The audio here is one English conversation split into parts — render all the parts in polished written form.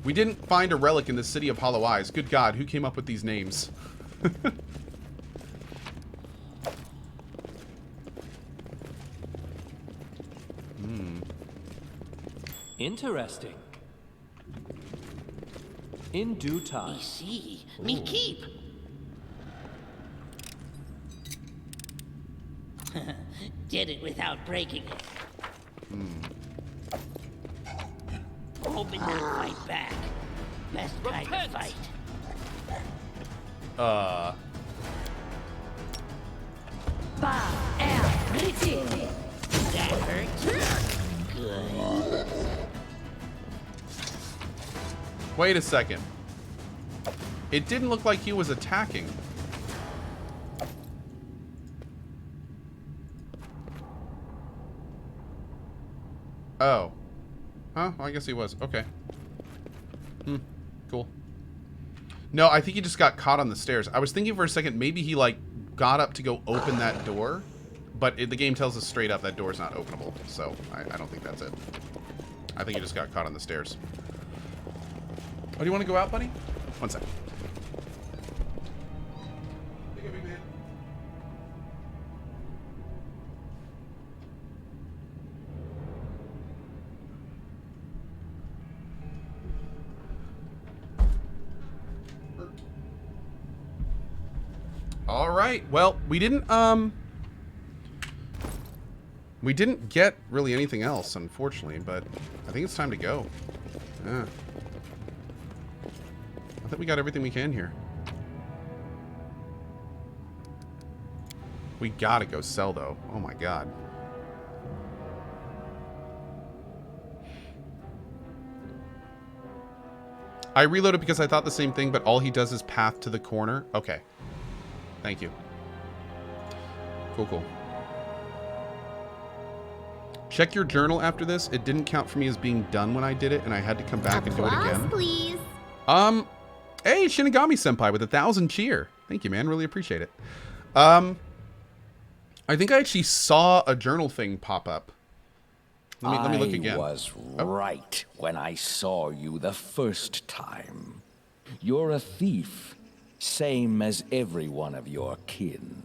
We didn't find a relic in the city of Hollow Eyes. Good God, who came up with these names? Interesting. In due time. Me see, me keep. Did it without breaking it. Hoping they'll fight back. Best kind of fight. That hurts. Good. Wait a second. It didn't look like he was attacking. Oh. Huh? Well, I guess he was. Okay. Cool. No, I think he just got caught on the stairs. I was thinking for a second, maybe he, like, got up to go open that door. But the game tells us straight up that door's not openable. So, I don't think that's it. I think he just got caught on the stairs. Oh, do you want to go out, buddy? One sec. All right. Well, we didn't get really anything else, unfortunately, but I think it's time to go. Yeah. I think we got everything we can here. We gotta go sell, though. Oh my god. I reloaded because I thought the same thing, but all he does is path to the corner. Okay. Thank you. Cool, cool. Check your journal after this. It didn't count for me as being done when I did it, and I had to come back and do it again. Please. Hey, Shinigami-senpai with 1,000 cheer. Thank you, man. Really appreciate it. I think I actually saw a journal thing pop up. Let me look again. I was right when I saw you the first time. You're a thief, same as every one of your kin.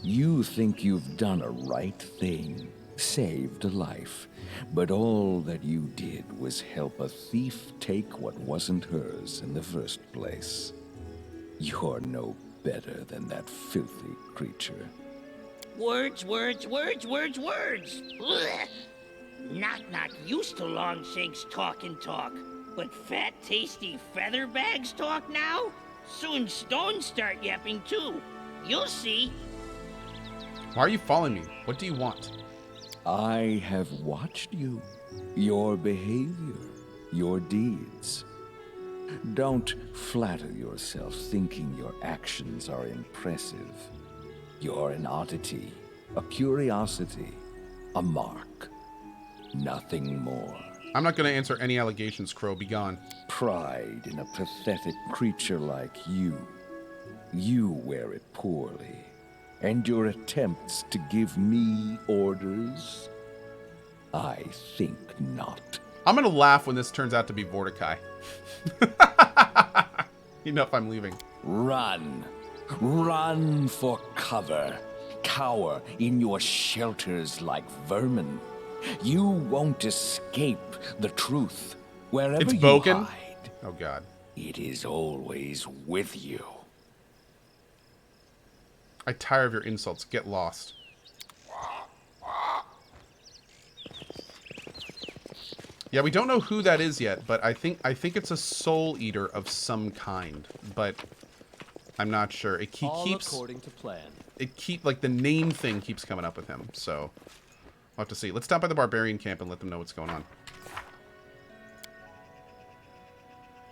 You think you've done a right thing, saved a life, but all that you did was help a thief take what wasn't hers in the first place. You're no better than that filthy creature. Words, words, words, words, words. Ugh. Not used to Longshanks talk and talk, but fat, tasty feather bags talk now? Soon stones start yapping too. You'll see. Why are you following me? What do you want? I have watched you, your behavior, your deeds. Don't flatter yourself thinking your actions are impressive. You're an oddity, a curiosity, a mark. Nothing more. I'm not going to answer any allegations, Crow. Be gone. Pride in a pathetic creature like you. You wear it poorly. And your attempts to give me orders? I think not. I'm going to laugh when this turns out to be Vorticai. Enough, I'm leaving. Run. Run for cover. Cower in your shelters like vermin. You won't escape the truth. Wherever It's you Boken? hide, Oh, God. it is always with you. I tire of your insults. Get lost. Yeah, we don't know who that is yet, but I think it's a soul eater of some kind, but I'm not sure. It All keeps according to plan. like the name thing keeps coming up with him, so we'll have to see. Let's stop by the barbarian camp and let them know what's going on.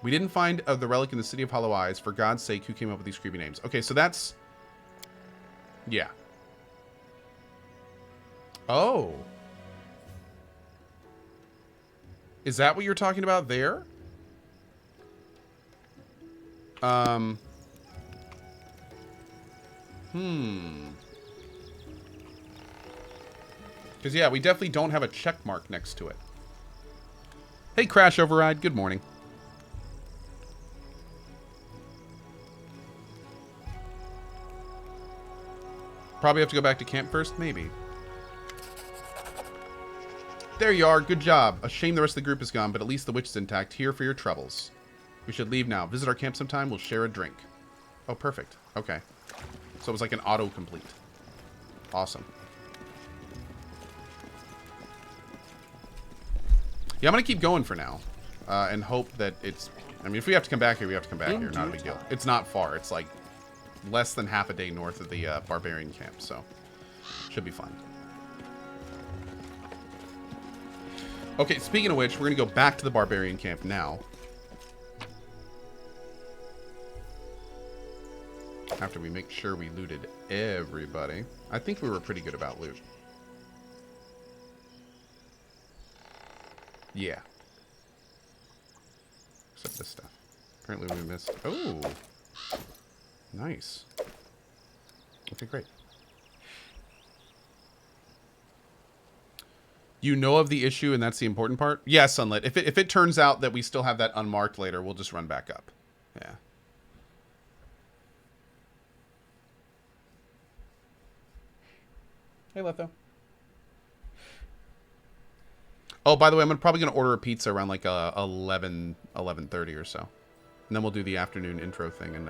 We didn't find the relic in the city of Hollow Eyes. For God's sake, who came up with these creepy names? Okay, so that's... Yeah. Oh. Is that what you're talking about there? Because, yeah, we definitely don't have a check mark next to it. Hey, Crash Override. Good morning. Probably have to go back to camp first? Maybe. There you are. Good job. A shame the rest of the group is gone, but at least the witch is intact. Here for your troubles. We should leave now. Visit our camp sometime. We'll share a drink. Oh, perfect. Okay. So it was like an autocomplete. Awesome. Yeah, I'm going to keep going for now. And hope that it's... I mean, if we have to come back here, we have to come back here. Not a big deal. It's not far. It's like less than half a day north of the barbarian camp. So, should be fine. Okay, speaking of which, we're going to go back to the barbarian camp now. After we make sure we looted everybody. I think we were pretty good about loot. Yeah. Except this stuff. Apparently we missed... Oh! Nice. Okay, great. You know of the issue, and that's the important part? Yeah, Sunlit. If it turns out that we still have that unmarked later, we'll just run back up. Yeah. Hey, Letho. Oh, by the way, I'm probably going to order a pizza around like 11:30 or so. And then we'll do the afternoon intro thing, and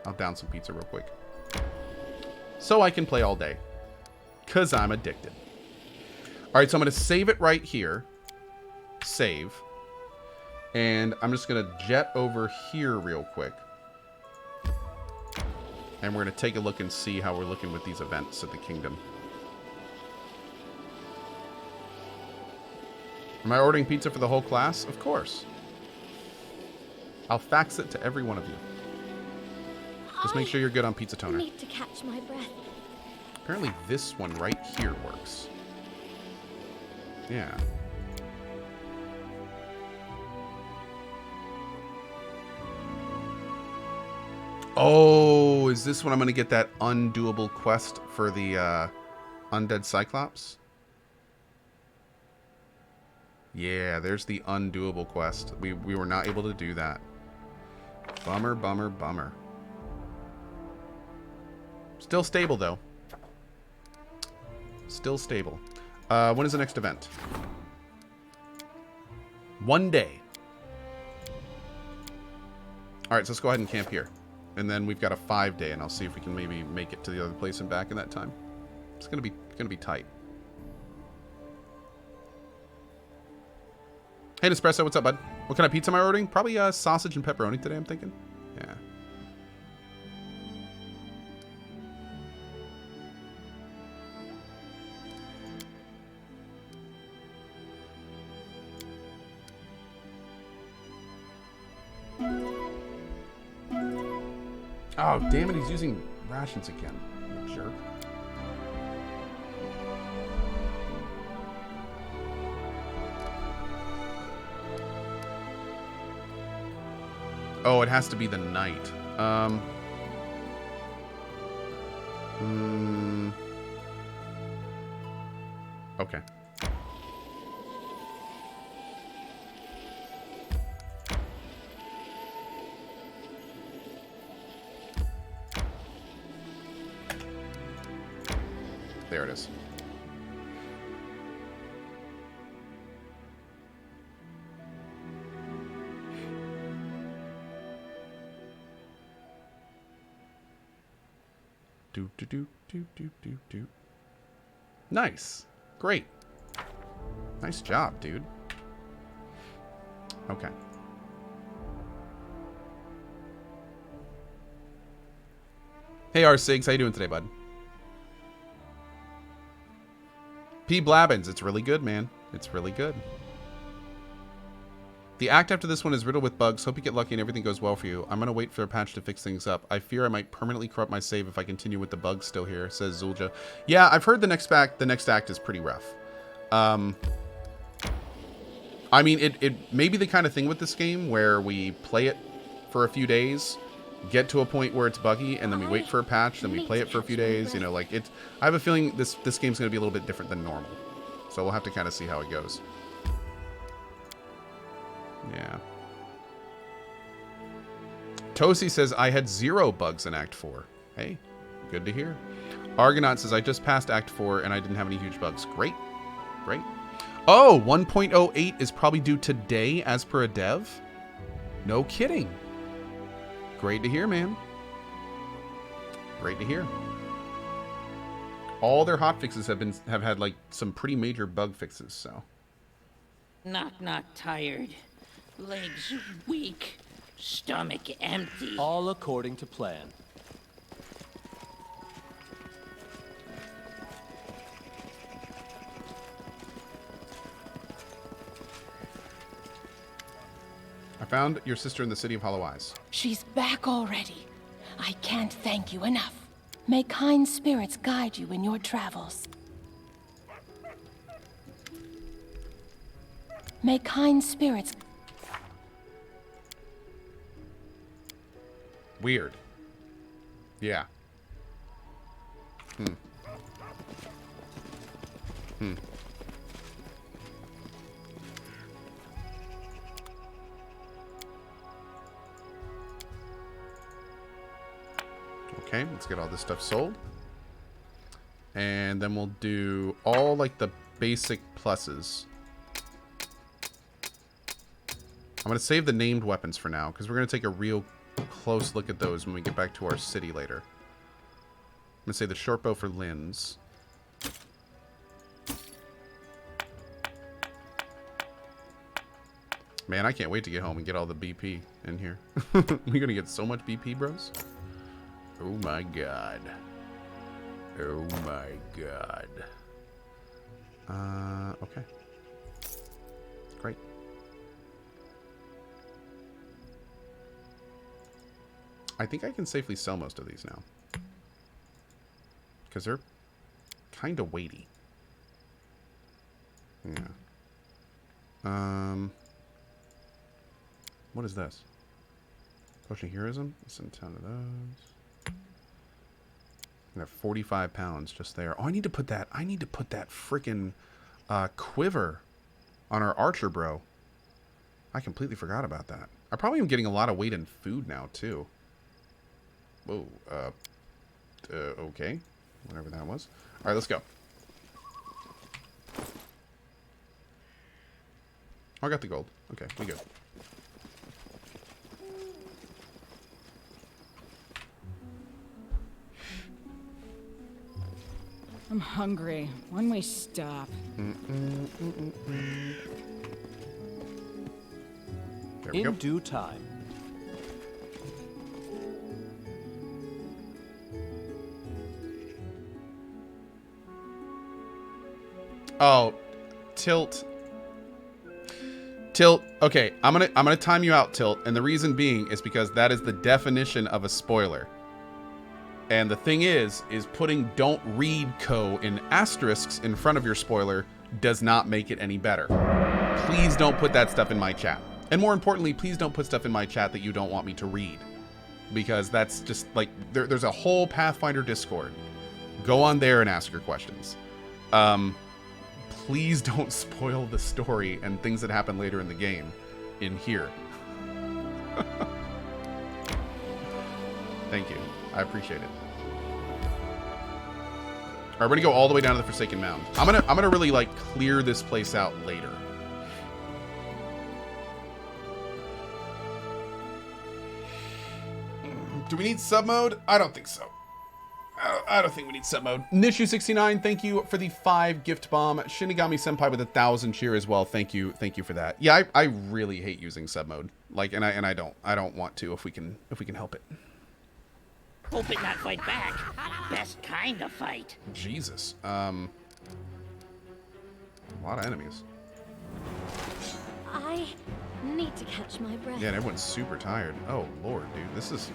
I'll down some pizza real quick. So I can play all day. Because I'm addicted. Alright, so I'm going to save it right here. Save. And I'm just going to jet over here real quick. And we're going to take a look and see how we're looking with these events at the kingdom. Am I ordering pizza for the whole class? Of course. I'll fax it to every one of you. Just make sure you're good on pizza toner. I need to catch my breath. Apparently this one right here works. Yeah. Oh, is this when I'm going to get that undoable quest for the undead cyclops? Yeah, there's the undoable quest. We were not able to do that. Bummer, bummer, bummer. Still stable, though. Still stable. When is the next event? 1 day. Alright, so let's go ahead and camp here. And then we've got a 5-day, and I'll see if we can maybe make it to the other place and back in that time. It's gonna be tight. Hey, Nespresso, what's up, bud? What kind of pizza am I ordering? Probably sausage and pepperoni today, I'm thinking. Yeah. Oh, damn it, he's using rations again. You jerk. Oh, it has to be the night. Okay. There it is. Do. Nice. Great. Nice job, dude. Okay. Hey, R-Sigs. How you doing today, bud? P. Blabbins. It's really good, man. It's really good. The act after this one is riddled with bugs. Hope you get lucky and everything goes well for you. I'm going to wait for a patch to fix things up. I fear I might permanently corrupt my save if I continue with the bugs still here, says Zulja. Yeah, I've heard the next act is pretty rough. I mean, it may be the kind of thing with this game where we play it for a few days, get to a point where it's buggy, and then we wait for a patch, then we play it for a few days. You know, like it's. I have a feeling this game's going to be a little bit different than normal. So we'll have to kind of see how it goes. Yeah. Tosi says, I had 0 bugs in Act 4. Hey, good to hear. Argonaut says, I just passed Act 4 and I didn't have any huge bugs. Great. Great. Oh, 1.08 is probably due today as per a dev? No kidding. Great to hear, man. Great to hear. All their hotfixes have had like some pretty major bug fixes, so. Knock, knock, tired. Legs weak. Stomach empty. All according to plan. I found your sister in the City of Hollow Eyes. She's back already. I can't thank you enough. May kind spirits guide you in your travels. May kind spirits... Weird. Yeah. Okay, let's get all this stuff sold. And then we'll do all, like, the basic pluses. I'm going to save the named weapons for now, because we're going to take a real close look at those when we get back to our city later. I'm going to say the short bow for Lynn's. Man, I can't wait to get home and get all the BP in here. We're going to get so much BP, bros. Oh my god. Oh my god. Okay. Great. I think I can safely sell most of these now. Because they're kind of weighty. Yeah. What is this? Potion of Heroism? Send 10 of those. I have 45 pounds just there. Oh, I need to put that freaking quiver on our archer bro. I completely forgot about that. I probably am getting a lot of weight in food now, too. Whoa, okay. Whatever that was. Alright, let's go. Oh, I got the gold. Okay, we good. I'm hungry. When we stop. There we go. In due time. Oh, Tilt. Okay, I'm gonna time you out, Tilt, and the reason being is because that is the definition of a spoiler. And the thing is putting "don't read" in asterisks in front of your spoiler does not make it any better. Please don't put that stuff in my chat. And more importantly, please don't put stuff in my chat that you don't want me to read. Because that's just like, there's a whole Pathfinder Discord. Go on there and ask your questions. Please don't spoil the story and things that happen later in the game in here. Thank you. I appreciate it. Alright, we're gonna go all the way down to the Forsaken Mound. I'm gonna really like clear this place out later. Do we need sub mode? I don't think so. I don't think we need sub mode. Nishu69, thank you for the 5 gift bomb. Shinigami Senpai with 1,000 cheer as well. Thank you for that. Yeah, I really hate using sub mode. Like, and I don't want to if we can help it. Hope it not fight back. Best kind of fight. Jesus. A lot of enemies. I need to catch my breath. Yeah, and everyone's super tired. Oh lord, dude, this is.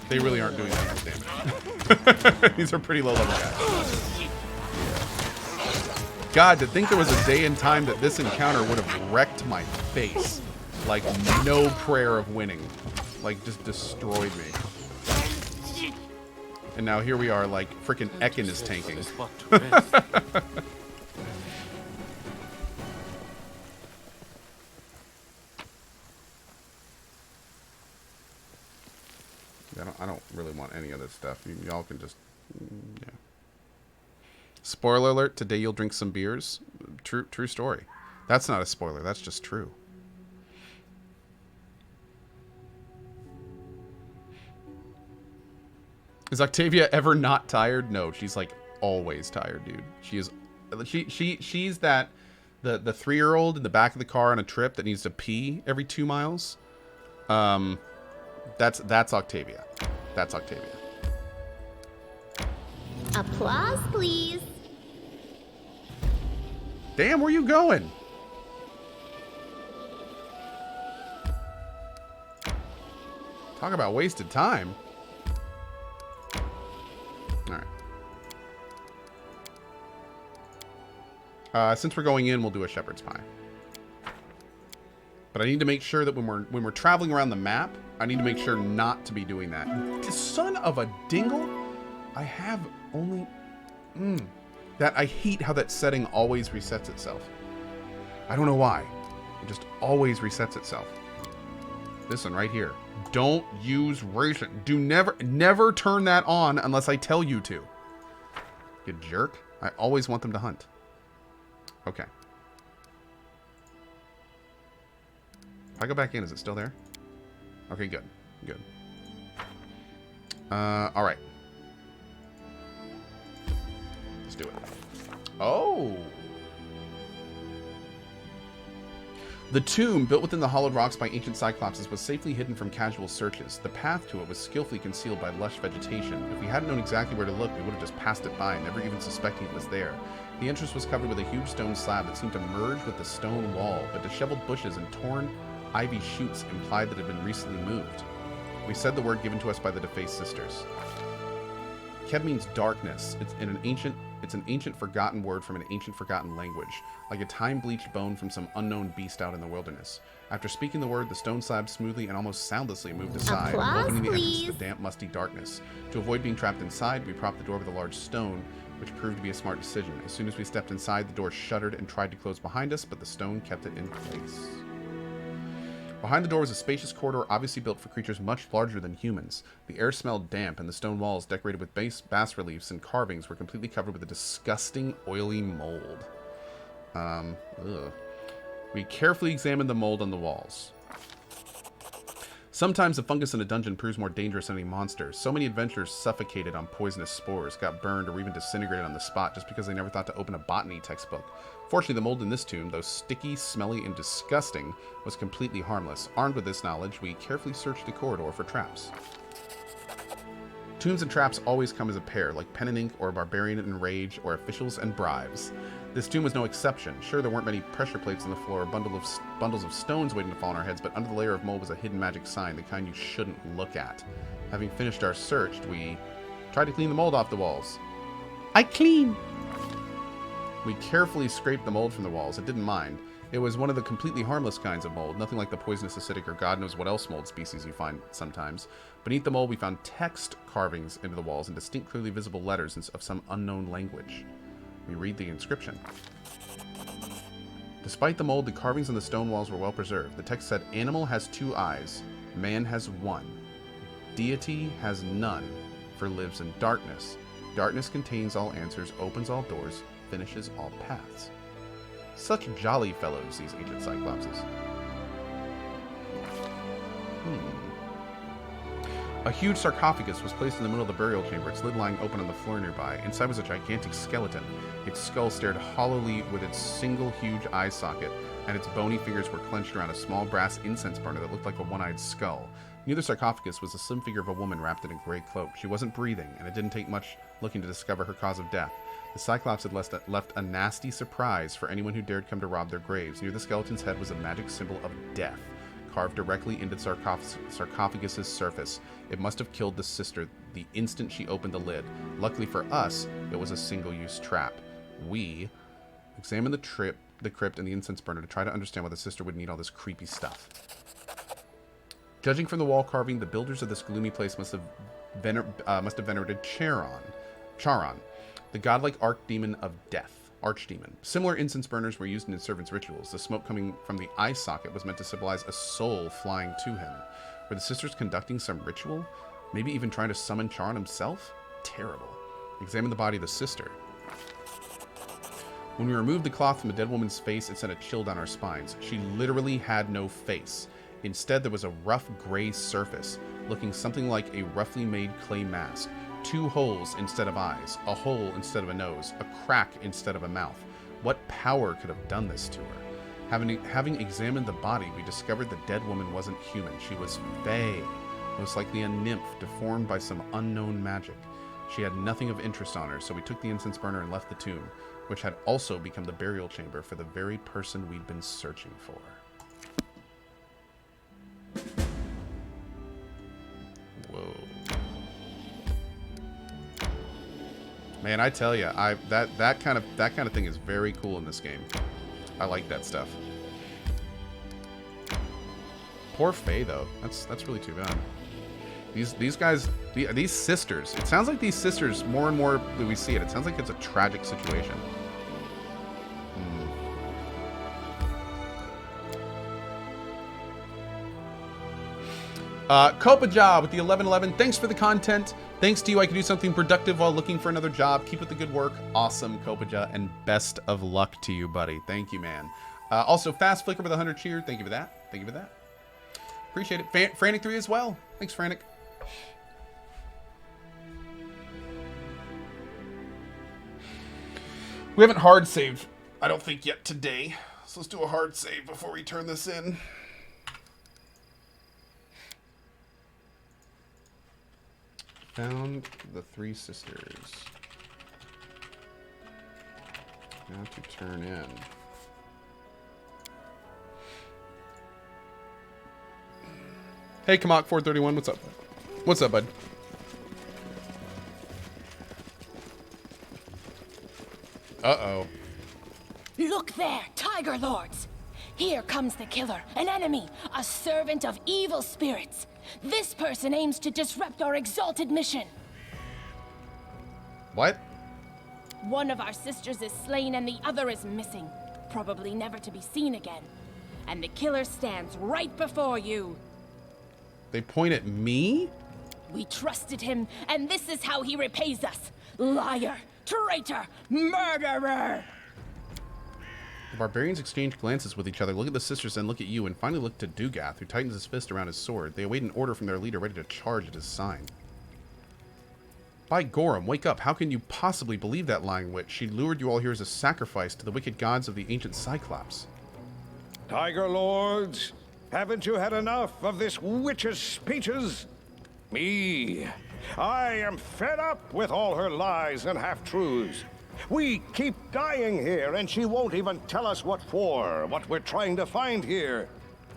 They really aren't doing that much damage. These are pretty low level guys. God, to think there was a day and time that this encounter would have wrecked my face. Like, no prayer of winning. Like, just destroyed me. And now here we are, like, freaking Ekin is tanking. I don't really want any of this stuff. Y'all can just, yeah. Spoiler alert, today you'll drink some beers. True story. That's not a spoiler, that's just true. Is Octavia ever not tired? No, she's like always tired, dude. She is, she's that, the 3-year-old in the back of the car on a trip that needs to pee every 2 miles. That's Octavia. That's Octavia. Applause, please. Damn, where you going? Talk about wasted time. Alright. Since we're going in, we'll do a shepherd's pie. But I need to make sure that when we're traveling around the map, I need to make sure not to be doing that. Son of a dingle! I have only... That I hate how that setting always resets itself. I don't know why. It just always resets itself. This one right here. Don't use ration. Do never turn that on unless I tell you to. You jerk. I always want them to hunt. Okay. If I go back in, is it still there? Okay, good. Good. Alright. Let's do it. Oh! The tomb, built within the hollowed rocks by ancient cyclopses, was safely hidden from casual searches. The path to it was skillfully concealed by lush vegetation. If we hadn't known exactly where to look, we would have just passed it by, never even suspecting it was there. The entrance was covered with a huge stone slab that seemed to merge with the stone wall, but disheveled bushes and torn ivy shoots implied that it had been recently moved. We said the word given to us by the defaced sisters. Keb means darkness. It's an ancient forgotten word from an ancient forgotten language, like a time-bleached bone from some unknown beast out in the wilderness. After speaking the word, the stone slab smoothly and almost soundlessly moved aside, opening the entrance to the damp, musty darkness. To avoid being trapped inside, we propped the door with a large stone, which proved to be a smart decision. As soon as we stepped inside, the door shuddered and tried to close behind us, but the stone kept it in place. Behind the door was a spacious corridor obviously built for creatures much larger than humans. The air smelled damp, and the stone walls, decorated with bas-reliefs and carvings, were completely covered with a disgusting, oily mold. We carefully examined the mold on the walls. Sometimes the fungus in a dungeon proves more dangerous than any monster. So many adventurers suffocated on poisonous spores, got burned, or even disintegrated on the spot just because they never thought to open a botany textbook. Fortunately, the mold in this tomb, though sticky, smelly, and disgusting, was completely harmless. Armed with this knowledge, we carefully searched the corridor for traps. Tombs and traps always come as a pair, like pen and ink or barbarian and rage or officials and bribes. This tomb was no exception. Sure, there weren't many pressure plates on the floor or bundles of stones waiting to fall on our heads, but under the layer of mold was a hidden magic sign, the kind you shouldn't look at. Having finished our search, we tried to clean the mold off the walls. I clean! We carefully scraped the mold from the walls. It didn't mind. It was one of the completely harmless kinds of mold, nothing like the poisonous, acidic, or God knows what else mold species you find sometimes. Beneath the mold, we found text carvings into the walls and distinct, clearly visible letters of some unknown language. We read the inscription. Despite the mold, the carvings on the stone walls were well preserved. The text said, "Animal has 2 eyes, man has 1. Deity has none, for lives in darkness. Darkness contains all answers, opens all doors, finishes all paths." Such jolly fellows, these ancient cyclopses. A huge sarcophagus was placed in the middle of the burial chamber, its lid lying open on the floor nearby. Inside was a gigantic skeleton. Its skull stared hollowly with its single huge eye socket, and its bony fingers were clenched around a small brass incense burner that looked like a one-eyed skull. Near the sarcophagus was the slim figure of a woman wrapped in a gray cloak. She wasn't breathing, and it didn't take much looking to discover her cause of death. The Cyclops had left a nasty surprise for anyone who dared come to rob their graves. Near the skeleton's head was a magic symbol of death, carved directly into the sarcophagus's surface. It must have killed the sister the instant she opened the lid. Luckily for us, it was a single-use trap. We examined the crypt and the incense burner to try to understand why the sister would need all this creepy stuff. Judging from the wall carving, the builders of this gloomy place must have must have venerated Charon, the godlike archdemon of death. Archdemon. Similar incense burners were used in his servants' rituals. The smoke coming from the eye socket was meant to symbolize a soul flying to him. Were the sisters conducting some ritual? Maybe even trying to summon Charon himself? Terrible. Examine the body of the sister. When we removed the cloth from the dead woman's face, it sent a chill down our spines. She literally had no face. Instead, there was a rough gray surface, looking something like a roughly made clay mask. 2 holes instead of eyes, a hole instead of a nose, a crack instead of a mouth. What power could have done this to her? Having examined the body, we discovered the dead woman wasn't human. She was fey, most likely a nymph deformed by some unknown magic. She had nothing of interest on her, so we took the incense burner and left the tomb, which had also become the burial chamber for the very person we'd been searching for. Whoa. Man, I tell you, that kind of thing is very cool in this game. I like that stuff. Poor Faye, though. That's really too bad. These guys, these sisters. It sounds like these sisters, more and more that we see it, it sounds like it's a tragic situation. Kopaja with the 1111. Thanks for the content. Thanks to you, I can do something productive while looking for another job. Keep up the good work. Awesome, Kopaja, and best of luck to you, buddy. Thank you, man. Also, Fast Flicker with 100 cheer. Thank you for that. Thank you for that. Appreciate it. Frantic 3 as well. Thanks, Frantic. We haven't hard saved, I don't think, yet today. So let's do a hard save before we turn this in. Found the 3 sisters. Now to turn in. Hey, Kamak 431, what's up? What's up, bud? Uh-oh. Look there, Tiger Lords! Here comes the killer, an enemy, a servant of evil spirits. This person aims to disrupt our exalted mission. What? One of our sisters is slain and the other is missing, probably never to be seen again. And the killer stands right before you. They point at me? We trusted him, and this is how he repays us. Liar, traitor, murderer! The barbarians exchange glances with each other, look at the sisters, then look at you, and finally look to Dugath, who tightens his fist around his sword. They await an order from their leader, ready to charge at his sign. By Gorham, wake up. How can you possibly believe that lying witch? She lured you all here as a sacrifice to the wicked gods of the ancient Cyclops. Tiger Lords, haven't you had enough of this witch's speeches? Me, I am fed up with all her lies and half-truths. We keep dying here, and she won't even tell us what for, what we're trying to find here.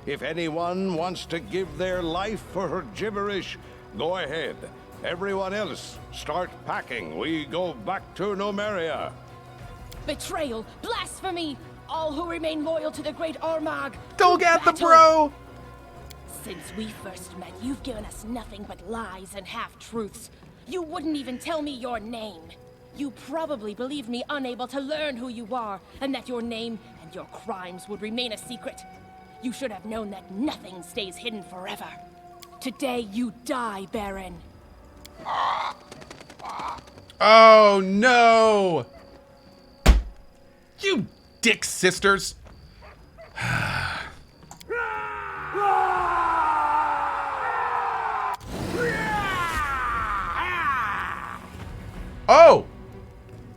If anyone wants to give their life for her gibberish, go ahead. Everyone else, start packing. We go back to Nomeria. Betrayal, blasphemy! All who remain loyal to the great Ormag. Go get the bro! Since we first met, you've given us nothing but lies and half-truths. You wouldn't even tell me your name. You probably believed me unable to learn who you are, and that your name and your crimes would remain a secret. You should have known that nothing stays hidden forever. Today you die, Baron. Oh, no! You dick sisters! Oh!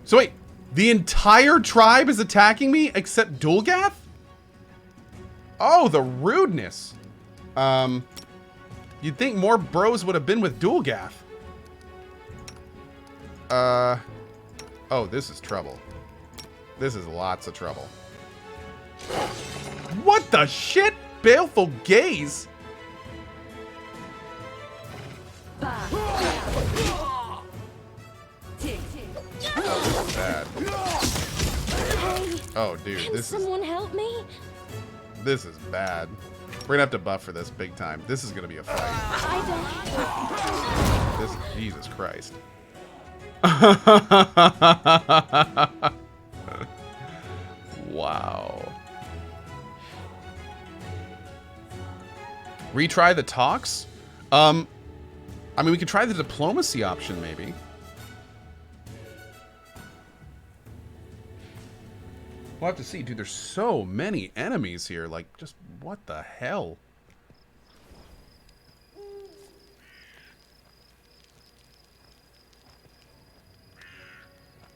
So wait, the entire tribe is attacking me except Dulgath? Oh, the rudeness. You'd think more bros would have been with Dulgath. Oh, this is trouble. This is lots of trouble. What the shit? Baleful gaze? Oh, this is bad. Oh, dude, this is... Someone help me? This is bad. We're gonna have to buff for this big time. This is gonna be a fight. I don't... This, Jesus Christ. Wow. Retry the talks? I mean, we could try the diplomacy option, maybe. We'll have to see. Dude, there's so many enemies here. Like, just what the hell?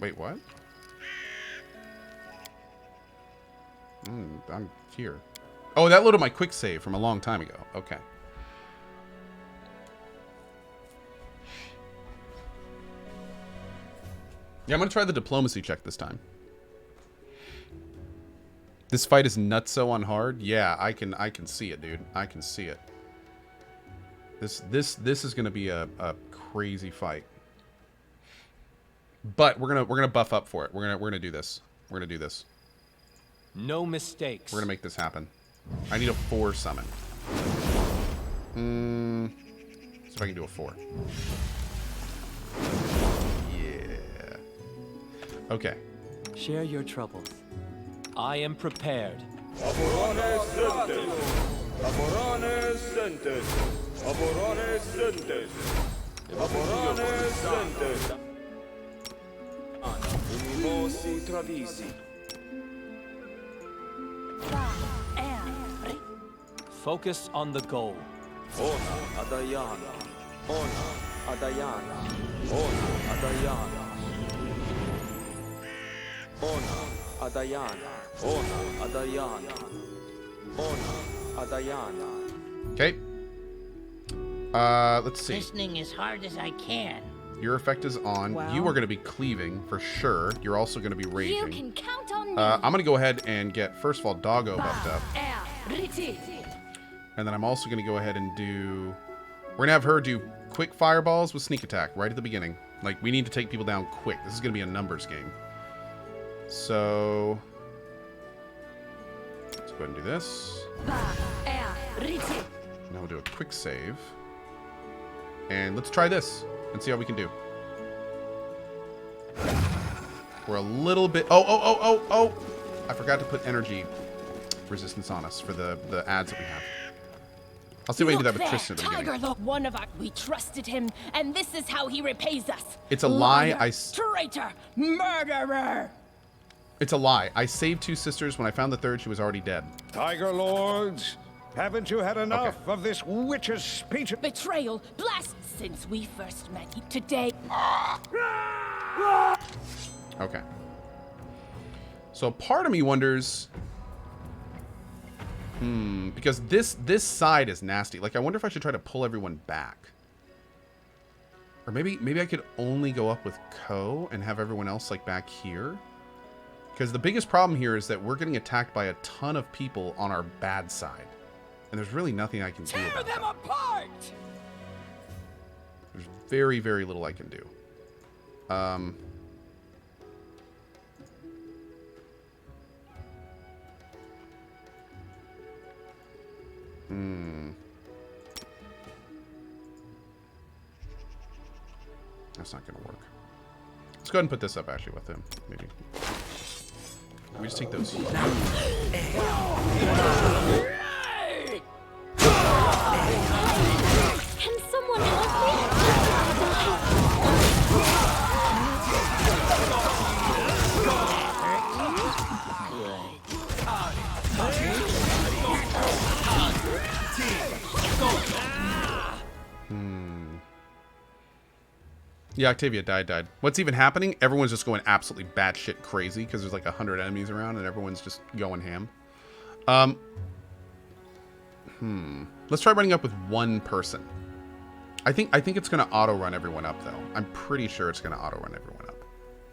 Wait, what? I'm here. Oh, that loaded my quick save from a long time ago. Okay. Yeah, I'm gonna try the diplomacy check this time. This fight is nutso on hard. Yeah, I can see it, dude. I can see it. This is gonna be a crazy fight. But we're gonna buff up for it. We're gonna do this. We're gonna do this. No mistakes. We're gonna make this happen. I need a 4 summon. See if I can do a 4. Yeah. Okay. Share your troubles. I am prepared. Focus on the goal. Ona Adayana. Ona Adayana. Ona Adayana. Ona Adayana. Ona Adayana. Ona Adayana. Okay. Let's see. Listening as hard as I can. Your effect is on. Well. You are going to be cleaving for sure. You're also going to be raging. You can count on me. I'm going to go ahead and get, first of all, Doggo buffed up. And then I'm also going to go ahead and do... We're going to have her do quick fireballs with sneak attack right at the beginning. Like, we need to take people down quick. This is going to be a numbers game. So... let's go ahead and do this. Now we'll do a quick save. And let's try this and see how we can do. We're a little bit... Oh! I forgot to put energy resistance on us for the ads that we have. I'll see if I can do that with Tristan at the beginning. Tiger, one of our... We trusted him, and this is how he repays us. It's a lie. Liar, traitor, murderer. It's a lie. I saved 2 sisters. When I found the 3rd, she was already dead. Tiger Lords, haven't you had enough of this witch's speech? Betrayal, blast. Since we first met today. Okay. So part of me wonders... because this side is nasty. Like, I wonder if I should try to pull everyone back. Or maybe I could only go up with Ko and have everyone else, like, back here. Because the biggest problem here is that we're getting attacked by a ton of people on our bad side. And there's really nothing I can do about Tear them that. apart! There's very, very little I can do. That's not going to work. Let's go ahead and put this up, actually, with him. Maybe. We just take those. Can someone help me? Yeah, Octavia died. What's even happening? Everyone's just going absolutely batshit crazy because there's like 100 enemies around and everyone's just going ham. Let's try running up with 1 person. I think it's going to auto-run everyone up, though. I'm pretty sure it's going to auto-run everyone up.